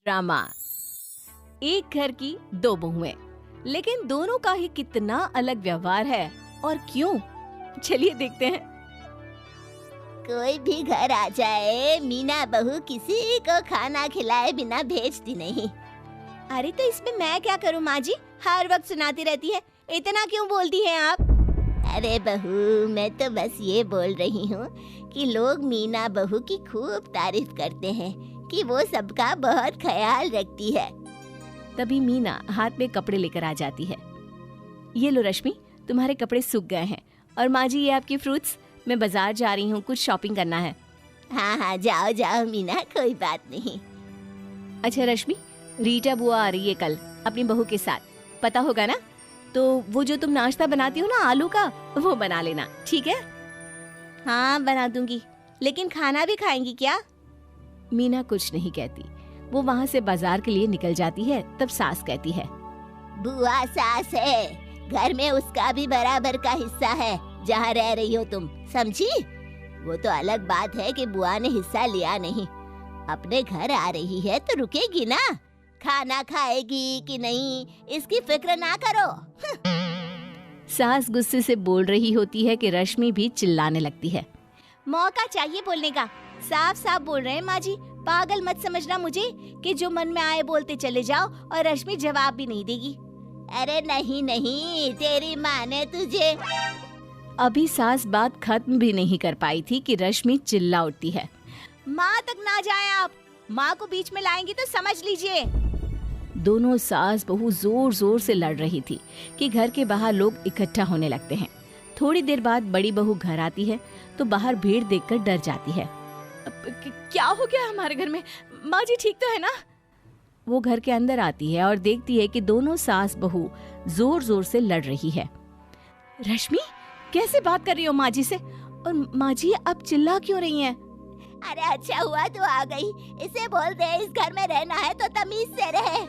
Drama. एक घर की दो बहुएं, लेकिन दोनों का ही कितना अलग व्यवहार है और क्यों? चलिए देखते हैं। कोई भी घर आ जाए, मीना बहू किसी को खाना खिलाए बिना भेजती नहीं। अरे तो इसमें मैं क्या करूं माँ जी, हर वक्त सुनाती रहती है, इतना क्यों बोलती हैं आप? अरे बहू, मैं तो बस ये बोल रही हूँ कि लोग मीना बहू की खूब तारीफ करते हैं कि वो सबका बहुत ख्याल रखती है। तभी मीना हाथ में कपड़े लेकर आ जाती है। ये लो रश्मि, तुम्हारे कपड़े सूख गए हैं, और माँ जी ये आपकी फ्रूट्स। मैं बाजार जा रही हूँ, कुछ शॉपिंग करना है। हाँ हाँ, जाओ जाओ मीना, कोई बात नहीं। अच्छा रश्मि, रीटा बुआ आ रही है कल अपनी बहू के साथ, पता होगा ना? तो वो जो तुम नाश्ता बनाती हो ना आलू का, वो बना लेना, ठीक है? हाँ बना दूंगी, लेकिन खाना भी खाएंगी क्या? मीना कुछ नहीं कहती। वो वहाँ से बाजार के लिए निकल जाती है। तब सास कहती है, बुआ सास है, घर में उसका भी बराबर का हिस्सा है जहाँ रह रही हो तुम, समझी? वो तो अलग बात है कि बुआ ने हिस्सा लिया नहीं। अपने घर आ रही है तो रुकेगी ना, खाना खाएगी कि नहीं इसकी फिक्र ना करो। सास गुस्से से बोल रही होती है कि रश्मि भी चिल्लाने लगती है। मौका चाहिए बोलने का, साफ साफ बोल रहे हैं माँ जी, पागल मत समझना मुझे कि जो मन में आए बोलते चले जाओ और रश्मि जवाब भी नहीं देगी। अरे नहीं नहीं, तेरी माँ ने तुझे। अभी सास बात खत्म भी नहीं कर पाई थी कि रश्मि चिल्ला उठती है, माँ तक ना जाए आप, माँ को बीच में लाएंगी तो समझ लीजिए। दोनों सास बहू जोर जोर से लड़ रही थी कि घर के बाहर लोग इकट्ठा होने लगते हैं। थोड़ी देर बाद बड़ी बहू घर आती है तो बाहर भीड़ देखकर डर जाती है। क्या हो गया हमारे घर में? माँ जी ठीक तो है ना? वो घर के अंदर आती है और देखती है कि दोनों सास बहू जोर जोर से लड़ रही है। रश्मि, कैसे बात कर रही हो माँ जी से? और माँ जी अब चिल्ला क्यों रही हैं? अरे अच्छा हुआ तू आ गई, इसे बोल दे इस घर में रहना है तो तमीज से रहे।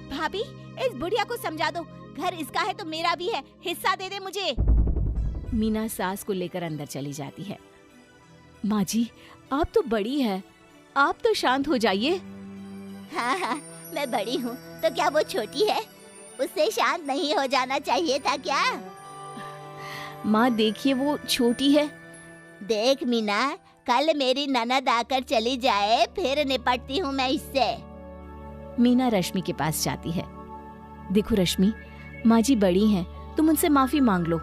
भाभी, इस बुढ़िया को समझा दो, घर इसका है तो मेरा भी है, हिस्सा दे दे मुझे। मीना सास को लेकर अंदर चली जाती है। माँ जी, आप तो बड़ी है, आप तो शांत हो जाइए। हाँ हाँ, मैं बड़ी हूँ तो क्या वो छोटी है? उससे शांत नहीं हो जाना चाहिए था क्या? माँ देखिए, वो छोटी है। देख मीना, कल मेरी ननद आकर चली जाए फिर निपटती हूँ मैं इससे। मीना रश्मि के पास जाती है। देखो रश्मि, माँ जी बड़ी हैं, तुम उनसे माफी मांग लो।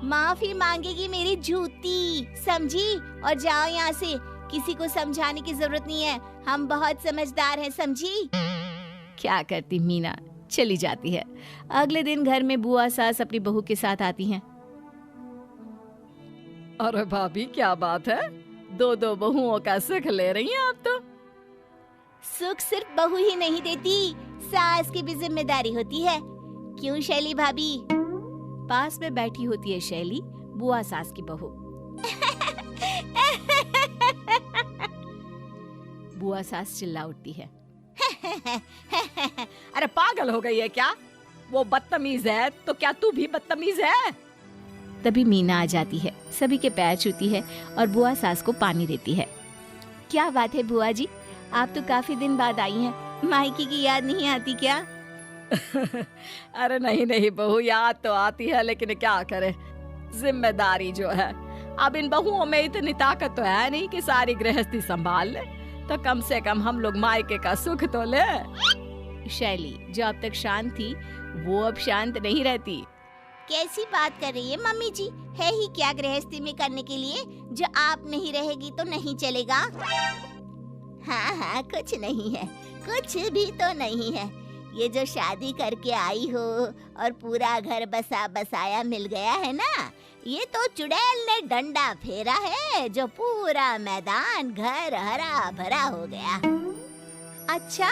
माफी मांगेगी मेरी जूती, समझी? और जाओ यहाँ से, किसी को समझाने की जरूरत नहीं है, हम बहुत समझदार हैं, समझी? क्या करती मीना, चली जाती है। अगले दिन घर में बुआ सास अपनी बहू के साथ आती हैं। अरे भाभी, क्या बात है, दो दो बहुओं का सुख ले रही हैं आप तो। सुख सिर्फ बहू ही नहीं देती, सास की भी जिम्मेदारी होती है। क्यों शैली भाभी? पास में बैठी होती है शैली, बुआ सास की बहू। बुआ सास चिल्ला उठती है। अरे पागल हो गई है क्या? वो बदतमीज है तो क्या तू भी बदतमीज है? तभी मीना आ जाती है, सभी के पैर छूती है और बुआ सास को पानी देती है। क्या बात है बुआ जी, आप तो काफी दिन बाद आई हैं, मायके की याद नहीं आती क्या? अरे नहीं नहीं बहू, याद तो आती है, लेकिन क्या करे, जिम्मेदारी जो है। अब इन बहुओं में इतनी ताकत तो है नहीं कि सारी गृहस्थी संभाल ले, तो कम से कम हम लोग मायके का सुख तो ले। शैली जो अब तक शांत थी, वो अब शांत नहीं रहती। कैसी बात कर रही है मम्मी जी? है ही क्या गृहस्थी में करने के लिए? जो आप नहीं रहेगी तो नहीं चलेगा? हाँ हाँ, कुछ नहीं है, कुछ भी तो नहीं है। ये जो शादी करके आई हो और पूरा घर बसा बसाया मिल गया है ना, ये तो चुड़ैल ने डंडा फेरा है जो पूरा मैदान घर हरा भरा हो गया। अच्छा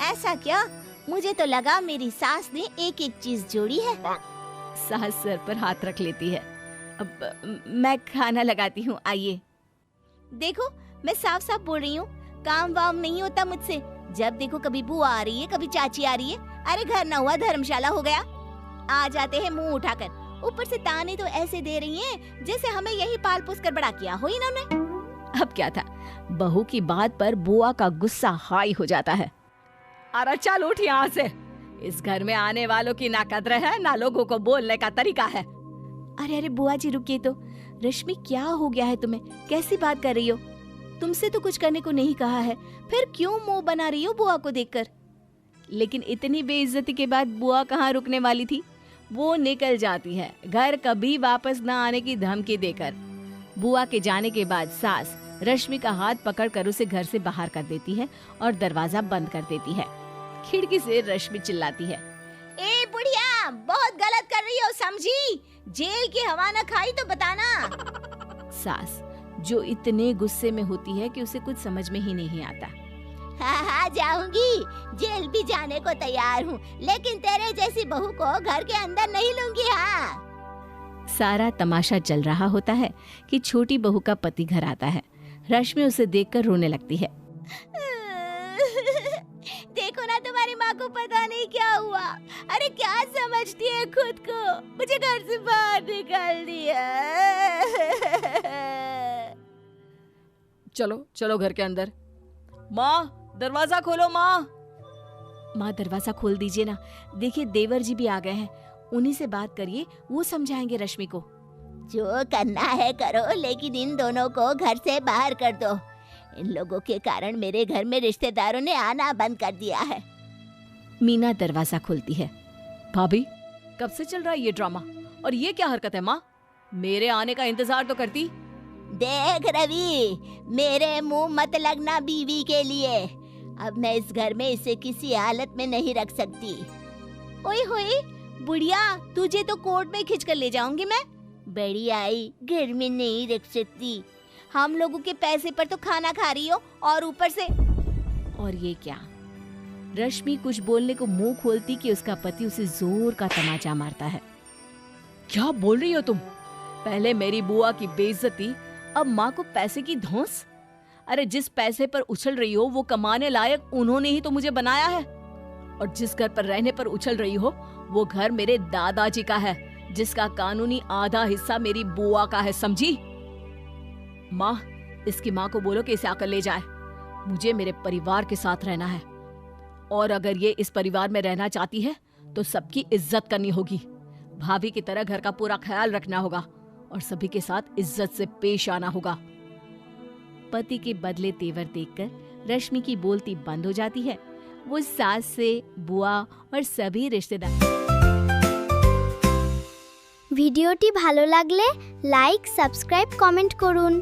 ऐसा क्या? मुझे तो लगा मेरी सास ने एक एक चीज जोड़ी है। सास सर पर हाथ रख लेती है। अब मैं खाना लगाती हूँ, आइए। देखो, मैं साफ साफ बोल रही हूँ, काम वाम नहीं होता मुझसे। जब देखो कभी बुआ आ रही है, कभी चाची आ रही है। अरे घर न हुआ धर्मशाला हो गया। आ जाते हैं मुंह उठाकर, ऊपर से ताने तो ऐसे दे रही हैं जैसे हमें यही पाल पोस कर बड़ा किया हो इन्होंने। अब क्या था, बहू की बात पर बुआ का गुस्सा हाई हो जाता है। अरे चल उठ यहाँ से। इस घर में आने वालों की ना कद्र है ना लोगों को बोलने का तरीका है। अरे अरे बुआ जी रुकिए तो। रश्मि क्या हो गया है तुम्हें, कैसी बात कर रही हो? तुमसे तो कुछ करने को नहीं कहा है, फिर क्यों मुंह बना रही हो बुआ को देखकर? लेकिन इतनी बेइज्जती के बाद बुआ कहाँ रुकने वाली थी। वो निकल जाती है घर कभी वापस न आने की धमकी देकर। बुआ के जाने के बाद सास रश्मि का हाथ पकड़कर उसे घर से बाहर कर देती है और दरवाजा बंद कर देती है। खिड़की से रश्मि चिल्लाती है, ए बुढ़िया, बहुत गलत कर रही हो, समझी? जेल की हवा न खाई तो बताना। सास जो इतने गुस्से में होती है कि उसे कुछ समझ में ही नहीं आता। हाँ जाऊंगी, जेल भी जाने को तैयार हूँ, लेकिन तेरे जैसी बहू को घर के अंदर नहीं लूंगी। हाँ। सारा तमाशा चल रहा होता है कि छोटी बहू का पति घर आता है। रश्मि उसे देखकर रोने लगती है। देखो ना, तुम्हारी माँ को पता नहीं क्या हुआ। अरे क्या समझती है खुद को, मुझे घर से बाहर निकाल दिया। चलो चलो घर के अंदर। माँ दरवाजा खोलो। माँ दरवाजा खोल दीजिए ना। देखिए देवर जी भी आ गए हैं, उन्हीं से बात करिए, वो समझाएंगे रश्मि को। जो करना है करो, लेकिन इन दोनों को घर से बाहर कर दो। इन लोगों के कारण मेरे घर में रिश्तेदारों ने आना बंद कर दिया है। मीना दरवाजा खोलती है। भाभी कब से चल रहा है ये ड्रामा, और ये क्या हरकत है माँ? मेरे आने का इंतजार तो करती। देख रवि, मेरे मुंह मत लगना बीवी के लिए। अब मैं इस घर में इसे किसी हालत में नहीं रख सकती। ओए होए बुढ़िया, तुझे तो कोर्ट में खींच कर ले जाऊंगी मैं। बड़ी आई, घर में नहीं रख सकती। हम लोगों के पैसे पर तो खाना खा रही हो, और ऊपर से। और ये क्या? रश्मि कुछ बोलने को मुंह खोलती कि उसका पति उसे जोर का तमाचा मारता है। क्या बोल रही हो तुम? पहले मेरी बुआ की बेइज्जती, अब माँ को पैसे की धौंस। अरे जिस पैसे पर उछल रही हो वो कमाने लायक उन्होंने ही तो मुझे बनाया है, और जिस घर पर रहने पर उछल रही हो वो घर मेरे दादाजी का है, जिसका कानूनी आधा हिस्सा मेरी बुआ का है, समझी? माँ, इसकी माँ को बोलो कि इसे आकर ले जाए। मुझे मेरे परिवार के साथ रहना है, और अगर ये इस परिवार में रहना चाहती है तो सबकी इज्जत करनी होगी। भाभी की तरह घर का पूरा ख्याल रखना होगा और सभी के साथ इज्जत से पेश आना होगा। पति के बदले तेवर देखकर रश्मि की बोलती बंद हो जाती है। वो सास से, बुआ और सभी रिश्तेदार। ভিডিওটি ভালো লাগলে লাইক, সাবস্ক্রাইব, কমেন্ট করুন।